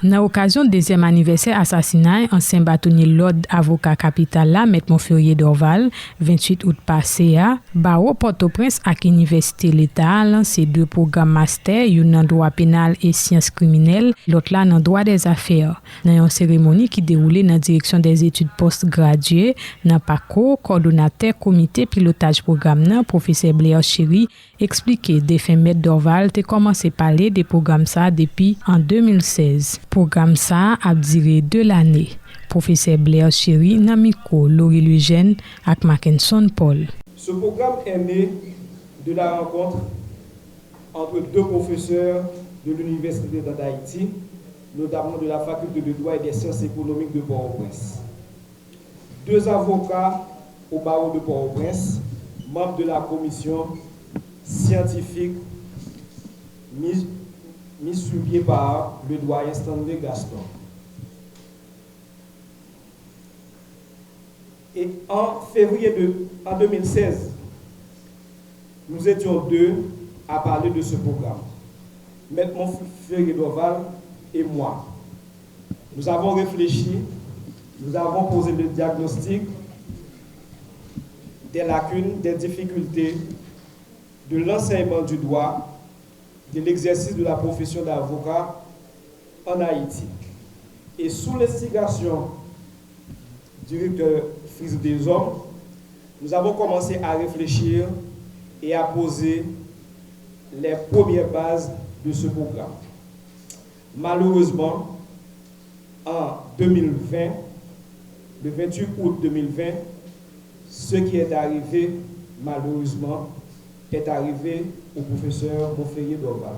Dans l'occasion du deuxième anniversaire assassinat, ancien bâtonnier l'ordre avocat capital là, M. Montferrier Dorval, 28 août passé, Barreau Port-au-Prince ak Université l'État lancé deux programmes master, un dans droit pénal et sciences criminelles, l'autre là dans droit des affaires. Dans une cérémonie qui déroulait dans la direction des études postgraduées, dans PACO, coordonnateur comité pilotage programme nan, professeur Blair Chéri, expliqué des faits M. Dorval te commencé à parler des programmes ça depuis en 2016. Programme ça a duré 2 l'année. Professeur Blair Chéri, Namiko, Laurie Lugène et Mackinson Paul. Ce programme est né de la rencontre entre deux professeurs de l'Université d'Haïti, notamment de la Faculté de droit et des sciences économiques de Port-au-Prince. Deux avocats au barreau de Port-au-Prince, membres de la commission scientifique mise sur pied par le doyen Stanley Gaston. Et en février 2016, nous étions deux à parler de ce programme. M. Montferrier Dorval et moi. Nous avons réfléchi, nous avons posé le diagnostic des lacunes, des difficultés de l'enseignement du droit, de l'exercice de la profession d'avocat en Haïti. Et sous l'instigation du directeur Fils des Hommes, nous avons commencé à réfléchir et à poser les premières bases de ce programme. Malheureusement, en 2020, le 28 août 2020, ce qui est arrivé, malheureusement, est arrivé au professeur Montferrier Dorval.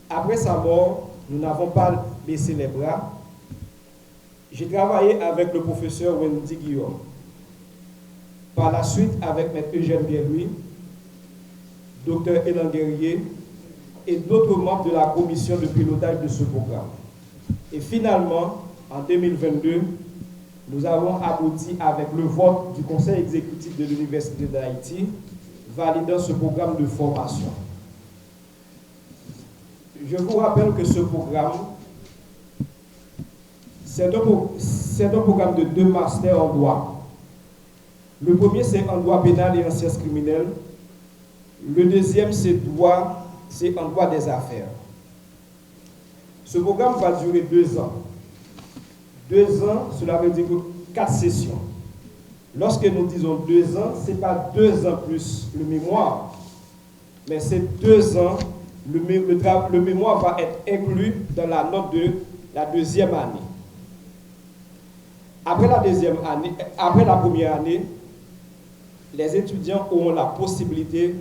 Après sa mort, nous n'avons pas baissé les bras. J'ai travaillé avec le professeur Wendy Guillaume. Par la suite, avec M. Eugène Bien-Louis, Dr. Hélène Guerrier et d'autres membres de la commission de pilotage de ce programme. Et finalement, en 2022, nous avons abouti avec le vote du Conseil exécutif de l'Université d'Haïti validant ce programme de formation. Je vous rappelle que ce programme, c'est un programme de 2 masters en droit. Le premier, c'est en droit pénal et en sciences criminelles. Le deuxième, c'est en droit des affaires. Ce programme va durer 2 ans. 2 ans, cela veut dire 4 sessions. Lorsque nous disons 2 ans, ce n'est pas 2 ans plus le mémoire, mais c'est 2 ans, le mémoire va être inclus dans la note de la deuxième année. Après la première année, les étudiants auront la possibilité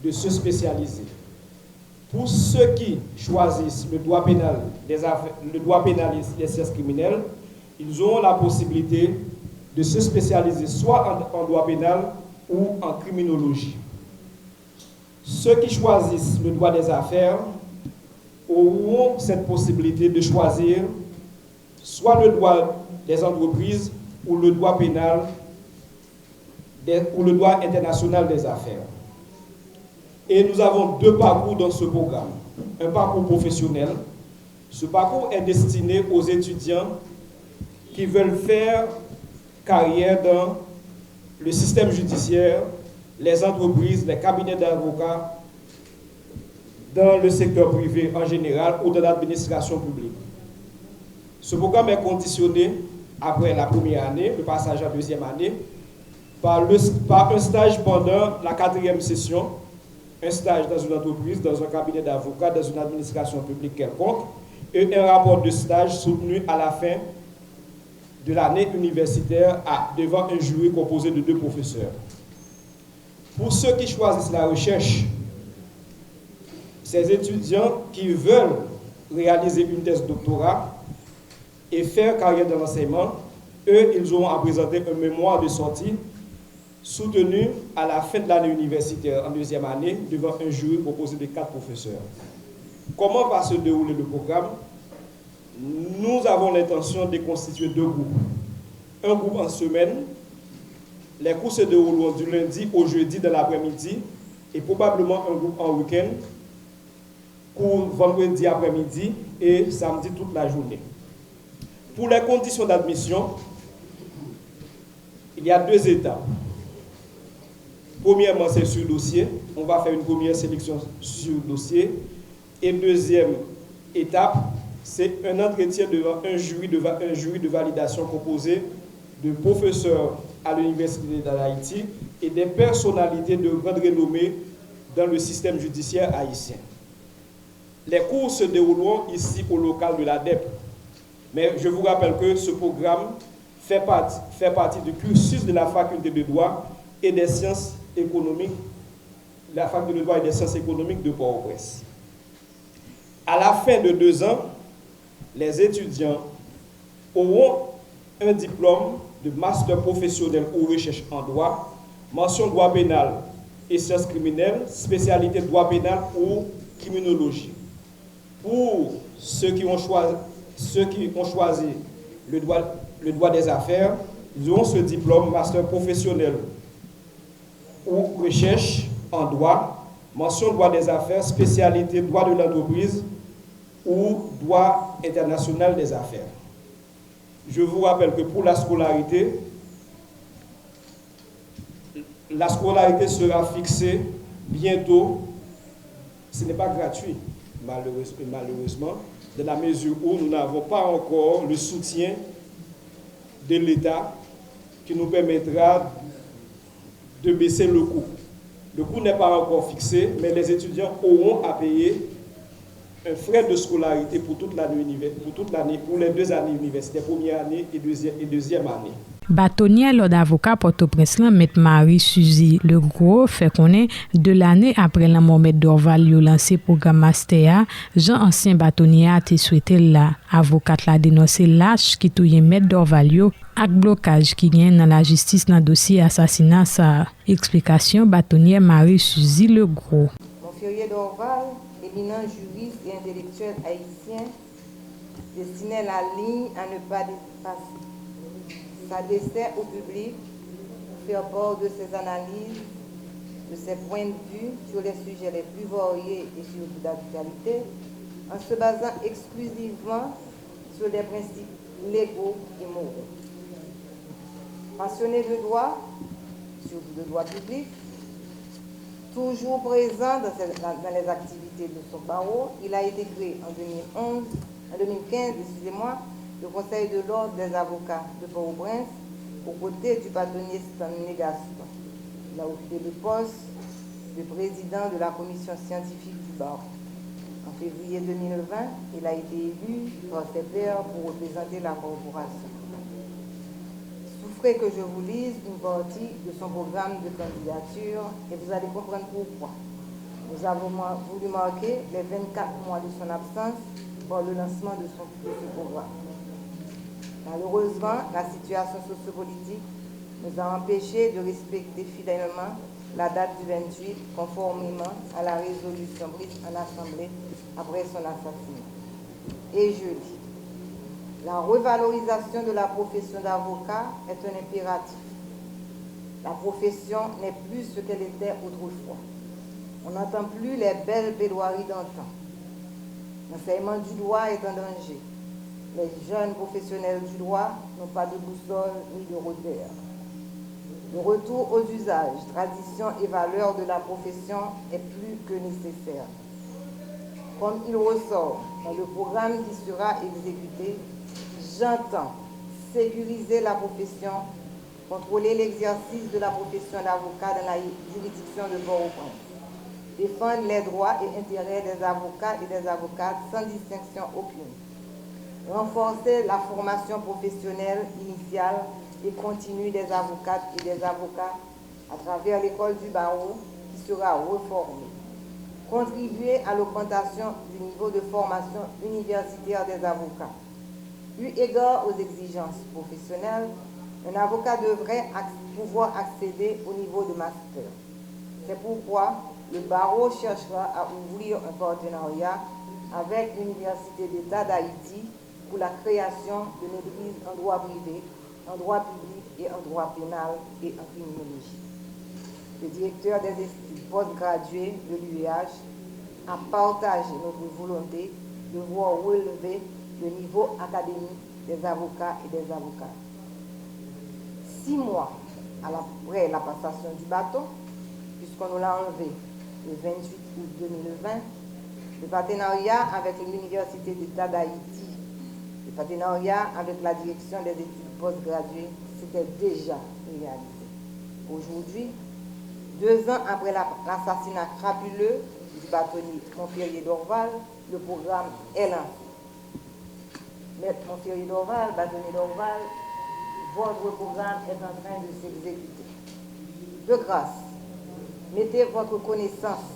de se spécialiser. Pour ceux qui choisissent le droit pénal, le droit pénal et les sciences criminelles, ils auront la possibilité de se spécialiser soit en droit pénal ou en criminologie. Ceux qui choisissent le droit des affaires auront cette possibilité de choisir soit le droit des entreprises ou le droit pénal ou le droit international des affaires. Et nous avons 2 parcours dans ce programme. Un parcours professionnel. Ce parcours est destiné aux étudiants qui veulent faire carrière dans le système judiciaire, les entreprises, les cabinets d'avocats, dans le secteur privé en général ou dans l'administration publique. Ce programme est conditionné, après la première année, le passage à la deuxième année, par un stage pendant la 4e session, un stage dans une entreprise, dans un cabinet d'avocats, dans une administration publique quelconque, et un rapport de stage soutenu à la fin de l'année universitaire devant un jury composé de 2 professeurs. Pour ceux qui choisissent la recherche, ces étudiants qui veulent réaliser une thèse de doctorat et faire carrière dans l'enseignement, eux, ils auront à présenter un mémoire de sortie soutenu à la fin de l'année universitaire en 2e année devant un jury composé de 4 professeurs. Comment va se dérouler le programme? Nous avons l'intention de constituer 2 groupes. Un groupe en semaine. Les cours se dérouleront du lundi au jeudi de l'après-midi et probablement un groupe en week-end. cours vendredi après-midi et samedi toute la journée. Pour les conditions d'admission, il y a 2 étapes. Premièrement, c'est sur dossier. On va faire une première sélection sur dossier. Et deuxième étape, c'est un entretien devant un jury de validation composé de professeurs à l'Université d'Haïti et des personnalités de grande renommée dans le système judiciaire haïtien. Les cours se dérouleront ici au local de l'ADEP. Mais je vous rappelle que ce programme fait partie du cursus de la faculté de droit et des sciences économiques, la faculté de droit et des sciences économiques de Port-au-Prince. À la fin de 2 ans, les étudiants auront un diplôme de master professionnel ou recherche en droit, mention droit pénal et sciences criminelles, spécialité droit pénal ou criminologie. Pour ceux qui ont choisi le droit des affaires, ils auront ce diplôme master professionnel ou recherche en droit, mention droit des affaires, spécialité droit de l'entreprise ou droit international des affaires. Je vous rappelle que pour la scolarité sera fixée bientôt. Ce n'est pas gratuit, malheureusement, dans la mesure où nous n'avons pas encore le soutien de l'État qui nous permettra de baisser le coût. Le coût n'est pas encore fixé, mais les étudiants auront à payer un frais de scolarité pour toute l'année, pour les 2 années universitaires, première année et deuxième année. Bâtonnier l'ordre avocat Port-au-Prince, M. Marie-Suzy Legros, fait connaître de l'année après la Mohamed Dorval yo lancé programme master, Jean ancien bâtonnier a été souhaité la avocate la dénoncé lâche qui touye M. Dorval yo ak blocage qui gagne dans la justice dans dossier assassinat sa explication bâtonnier Marie-Suzy Legros. Monférier Dorval, éminent juriste et intellectuel haïtien, destiné la ligne à ne pas dépasser. S'adressait au public pour faire part de ses analyses, de ses points de vue sur les sujets les plus variés et surtout d'actualité, en se basant exclusivement sur des principes légaux et moraux. Passionné de droit, surtout de droit public, toujours présent dans les activités de son barreau, il a été créé en 2015, le Conseil de l'ordre des avocats de Port-au-Prince, aux côtés du bâtonnier Stanley Gaston. Il a occupé le poste de président de la commission scientifique du barreau. En février 2020, il a été élu par ses pairs pour représenter la corporation. Souffrez que je vous lise une partie de son programme de candidature et vous allez comprendre pourquoi. Nous avons voulu marquer les 24 mois de son absence par le lancement de ce programme. Malheureusement, la situation sociopolitique nous a empêchés de respecter fidèlement la date du 28, conformément à la résolution prise en Assemblée après son assassinat. Et je dis, la revalorisation de la profession d'avocat est un impératif. La profession n'est plus ce qu'elle était autrefois. On n'entend plus les belles plaidoiries d'antan. L'enseignement du droit est en danger. Les jeunes professionnels du droit n'ont pas de boussole ni de repère. Le retour aux usages, traditions et valeurs de la profession est plus que nécessaire. Comme il ressort dans le programme qui sera exécuté, j'entends sécuriser la profession, contrôler l'exercice de la profession d'avocat dans la juridiction de Port-au-Prince, défendre les droits et intérêts des avocats et des avocates sans distinction aucune, renforcer la formation professionnelle initiale et continue des avocates et des avocats à travers l'école du barreau qui sera reformée, contribuer à l'augmentation du niveau de formation universitaire des avocats. Eu égard aux exigences professionnelles, un avocat devrait pouvoir accéder au niveau de master. C'est pourquoi le barreau cherchera à ouvrir un partenariat avec l'Université d'État d'Haïti pour la création de maîtrises en droit privé, en droit public et en droit pénal et en criminologie. Le directeur des études postgraduées de l'UEH à partager notre volonté de voir relever le niveau académique des avocats et des avocates. 6 mois après la passation du bâton, puisqu'on nous l'a enlevé le 28 août 2020, le partenariat avec l'Université d'État d'Haïti, le partenariat avec la direction des études postgraduées, s'était déjà réalisé. Aujourd'hui, 2 ans après l'assassinat crapuleux du bâtonnier Montferrier Dorval, le programme est lancé. Maître Montferrier Dorval, bâtonnier Dorval, votre programme est en train de s'exécuter. De grâce, mettez votre connaissance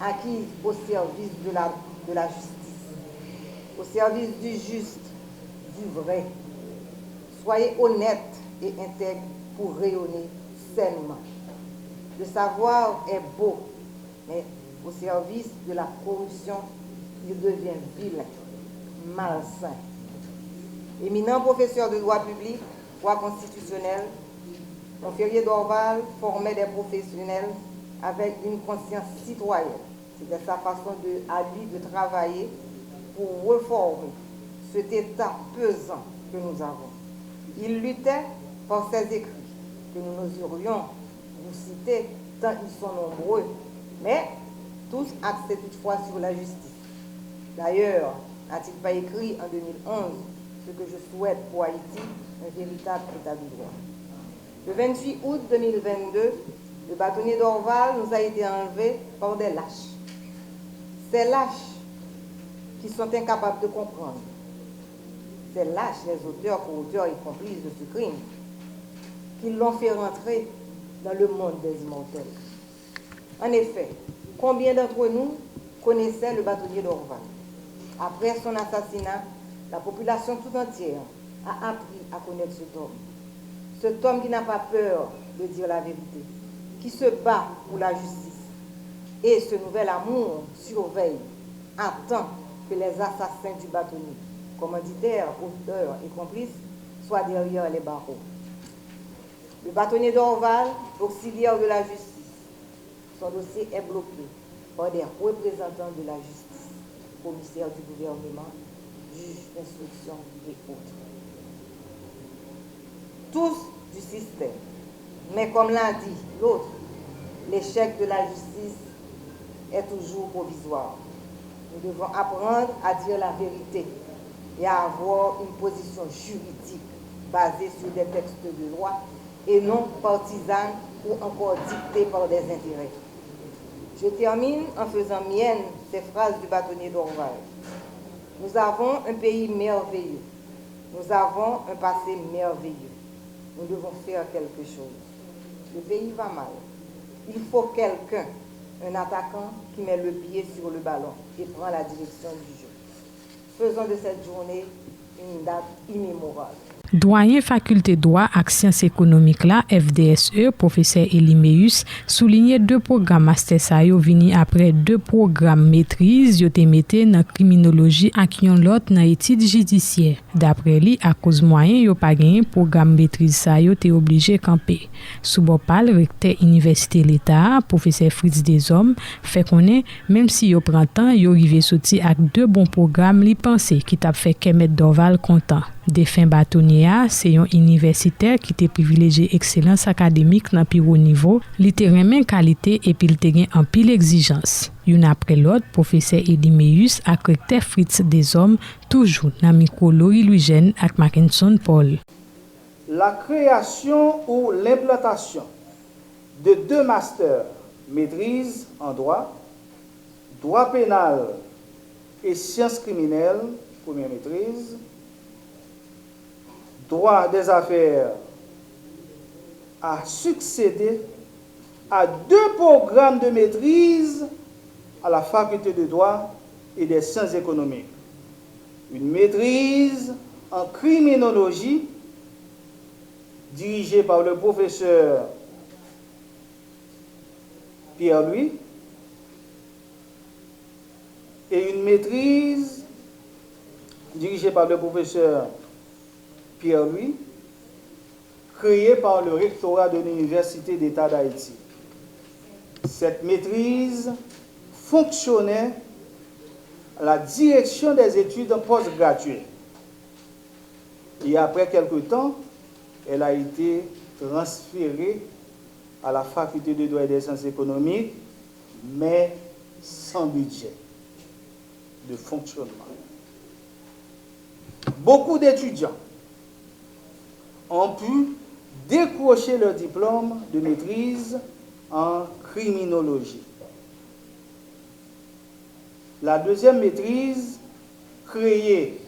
acquise au service de la justice, au service du juste, du vrai. Soyez honnête et intègre pour rayonner sainement. Le savoir est beau, mais au service de la corruption, il devient vilain, malsain. Éminent professeur de droit public, droit constitutionnel, Montferrier Dorval formait des professionnels avec une conscience citoyenne. C'était sa façon à lui de travailler pour reformer cet état pesant que nous avons. Il luttait par ses écrits, que nous n'oserions vous citer tant ils sont nombreux, mais tous axés toutefois sur la justice. D'ailleurs, n'a-t-il pas écrit en 2011 ce que je souhaite pour Haïti, un véritable état de droit. Le 28 août 2022, le bâtonnier Dorval nous a été enlevé par des lâches. Ces lâches qui sont incapables de comprendre. Ces lâches, les auteurs, co-auteurs et complices de ce crime, qui l'ont fait rentrer dans le monde des immortels. En effet, combien d'entre nous connaissaient le bâtonnier Dorval? Après son assassinat, la population tout entière a appris à connaître cet homme. Cet homme qui n'a pas peur de dire la vérité, qui se bat pour la justice. Et ce nouvel amour surveille, attend que les assassins du bâtonnier, commanditaires, auteurs et complices, soient derrière les barreaux. Le bâtonnier Dorval, auxiliaire de la justice, son dossier est bloqué par des représentants de la justice, commissaires du gouvernement, juges d'instruction et autres. Tous du système. Mais comme l'a dit l'autre, l'échec de la justice est toujours provisoire. Nous devons apprendre à dire la vérité et à avoir une position juridique basée sur des textes de loi et non partisane ou encore dictée par des intérêts. Je termine en faisant mienne ces phrases du bâtonnier Dorval. Nous avons un pays merveilleux. Nous avons un passé merveilleux. Nous devons faire quelque chose. Le pays va mal. Il faut quelqu'un, un attaquant qui met le pied sur le ballon et prend la direction du jeu. Faisons de cette journée une date immémorable. Doyen faculté droit ak sciences économiques la FDSE, professeur Elimeus, souligné 2 programmes master sa yo vini après 2 programmes maîtrise yo te mette dans criminologie ak yon lot dans études judiciaires. D'après li, à cause moyen yo pa gen programme maîtrise sa yo te obligé camper. Sou bopal recteur université l'État, professeur Fritz Desom, fait konnen même si yo prend temps, yo rive sorti ak 2 bons programmes li pense qui t'a fait Kemet Dorval content. Défunt bâtonnier, c'est un universitaire qui te privilégié excellence académique dans plus haut niveau, li te remen qualité et puis li te gen en pile exigence. Une après l'autre, professeur Elimeus ak recteur Fritz Desom, toujours dans micro Laurie Louis-Jeune ak Mackinson Paul. La création ou l'implantation de 2 masters maîtrise en droit, droit pénal et sciences criminelles, première maîtrise, droit des affaires a succédé à 2 programmes de maîtrise à la faculté de droit et des sciences économiques. Une maîtrise en criminologie dirigée par le professeur Pierre-Louis et une maîtrise dirigée par le professeur Pierre-Louis, créée par le rectorat de l'Université d'État d'Haïti. Cette maîtrise fonctionnait à la direction des études postgraduées. Et après quelque temps, elle a été transférée à la faculté de droit et des sciences économiques, mais sans budget de fonctionnement. Beaucoup d'étudiants ont pu décrocher leur diplôme de maîtrise en criminologie. La deuxième maîtrise, créée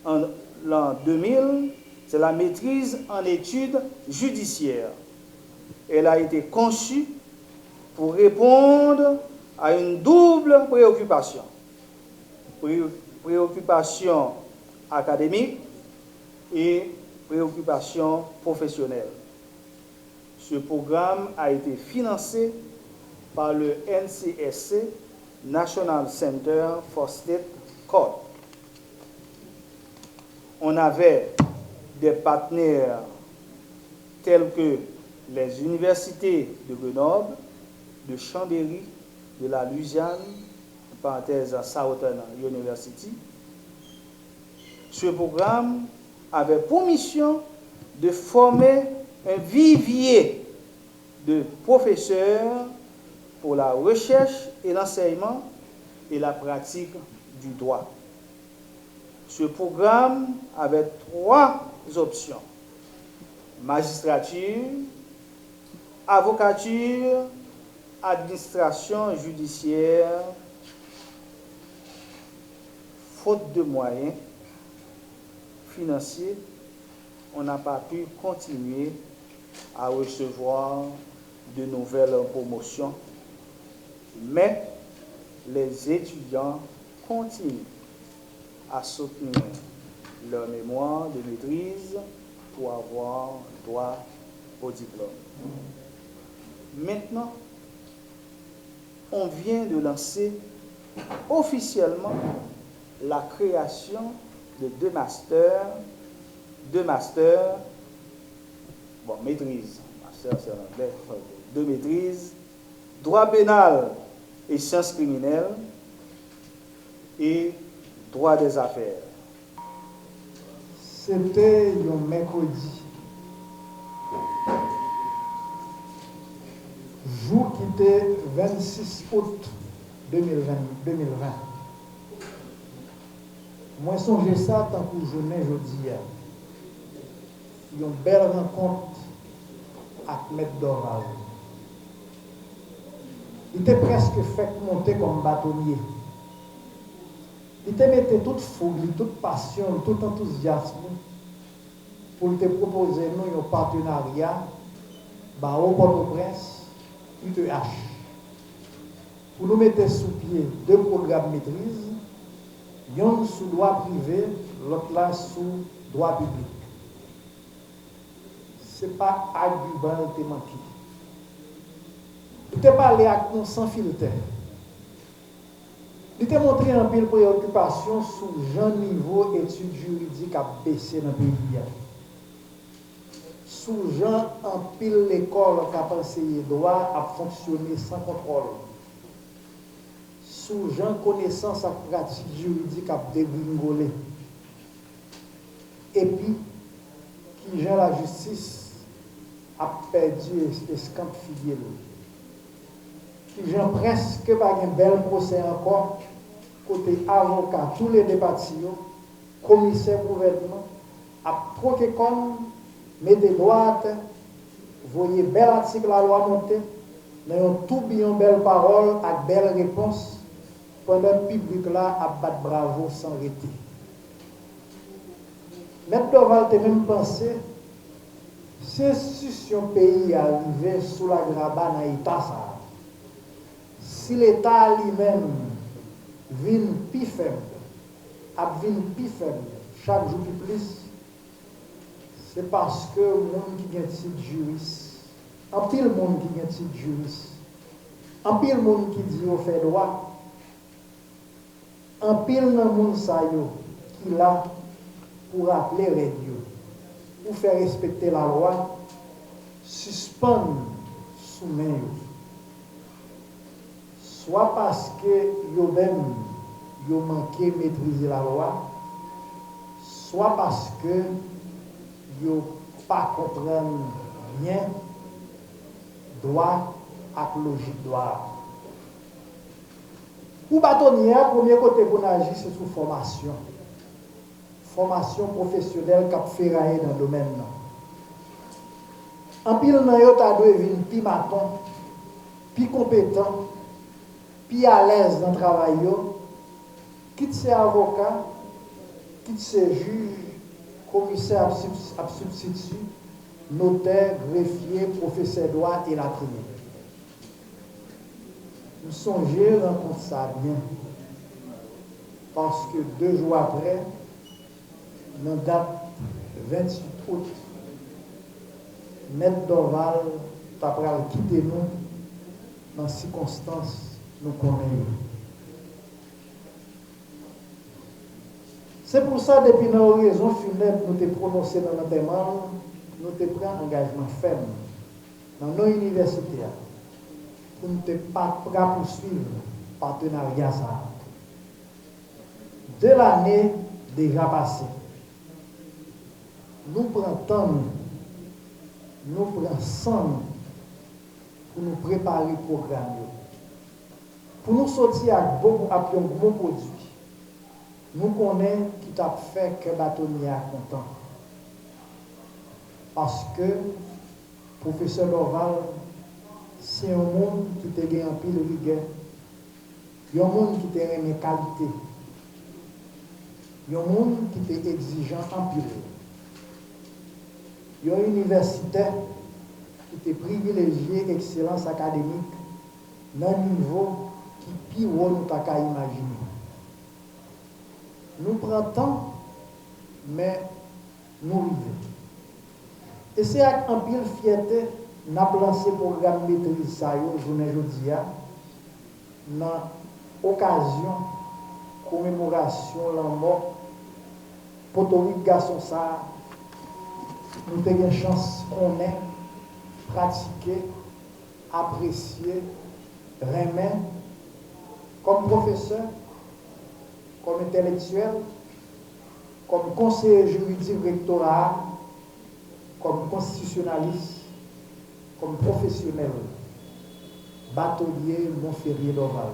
en l'an 2000, c'est la maîtrise en études judiciaires. Elle a été conçue pour répondre à une double préoccupation. Préoccupation académique et préoccupation professionnelle. Ce programme a été financé par le NCSC, National Center for State Court. On avait des partenaires tels que les universités de Grenoble, de Chambéry, de la Louisiane, parenthèse Southern University. Ce programme avait pour mission de former un vivier de professeurs pour la recherche et l'enseignement et la pratique du droit. Ce programme avait 3 options: magistrature, avocature, administration judiciaire. Faute de moyens financiers, on n'a pas pu continuer à recevoir de nouvelles promotions, mais les étudiants continuent à soutenir leur mémoire de maîtrise pour avoir droit au diplôme. Maintenant, on vient de lancer officiellement la création de 2 masters, maîtrise, master c'est en anglais, 2 maîtrises, droit pénal et sciences criminelles et droit des affaires. C'était un mercredi, jour qui était 26 août 2020. Moi, songe ça tant que journée jeudi. Une belle rencontre avec M. Dorval. Il était presque fait monter comme bâtonnier. Il te mettait toute fougue, toute passion, tout enthousiasme pour te proposer nous un partenariat au Port-au-Prince, UTH. Pour nous mettre sous pied 2 programmes maîtrise, l'un sous droit privé, l'autre là sous droit public. Ce n'est pas argument qui manqué. Il te parlé avec nous sans filtre. Il te montré un peu de préoccupation sur le niveau études juridiques à baisser dans le pays. Sous Jean en pile l'école qui a enseigné droit à fonctionner sans contrôle. Sous Jean connaissance à pratique juridique à dégringoler. Et puis, qui Jean la justice a perdu escampe figure. Qui Jean presque pas un bel procès encore, côté avocat, tous les départements, commissaire gouvernement, à troquer comme, mettez droite, voyez bel article à la loi montée, dans tout bien belle parole, avec belle réponse, pendant le public là à battre bravo sans arrêter. M. Dorval te même pensé, si l'institution pays arrivait sous la graba dans l'État, si l'État lui-même vient plus faible, chaque jour plus, c'est parce que le monde qui a un titre juriste, en pile monde qui a un titre juriste, en pile monde qui dit au fait droit, en pile dans monde qui là pour rappeler les dieux, pour faire respecter la loi, suspendre sous main. soit parce que yo même yo manqué maîtriser la loi, soit parce que yo pas comprendre bien droit et logique droit. Pour bâtonnier, premier côté pour agir, c'est sous formation. Formation professionnelle qui a ferraillé dans le domaine. En pile, nan yo ta dwe vin pi maton, pi compétent, pi à l'aise dans le travail, quitte ses avocats, quitte ses juges, commissaire à substitut, notaire, greffier, professeur de droit et la prière. Nous songez rencontre ça bien. Parce que 2 jours après, dans la date 28 août, Maître Dorval t'a quitté nous dans les circonstances nous connaissons. C'est pour ça, depuis nos raisons funèbres, nous avons prononcé dans notre demande, nous avons pris un engagement ferme dans nos universités pour ne pas poursuivre le partenariat. De l'année déjà passée, nous prenons temps, nous prenons soin pour nous préparer le programme, pour nous sortir avec un bon produit. Nous connaissons qui t'a fait que le bâtonnier est content. Parce que le professeur Dorval, c'est un monde qui te gagne en pile rigueur. Il y a un monde qui te remet qualité. Il y a un monde qui te exigeant en pile. Il y a une université qui te privilégié excellence académique dans un niveau qui pire nous t'a qu'à imaginer. Nous prenons temps, mais nous vivons. Et c'est avec un pile fierté, nous avons lancé le programme maîtrise ça, journée aujourd'hui, dans l'occasion, commémoration, la mort, pour garçon ça, nous avons une chance qu'on ait pratiqué, apprécié, remettre comme professeur, comme intellectuel, comme conseiller juridique rectoral, comme constitutionnaliste, comme professionnel, bâtonnier Montferrier Dorval.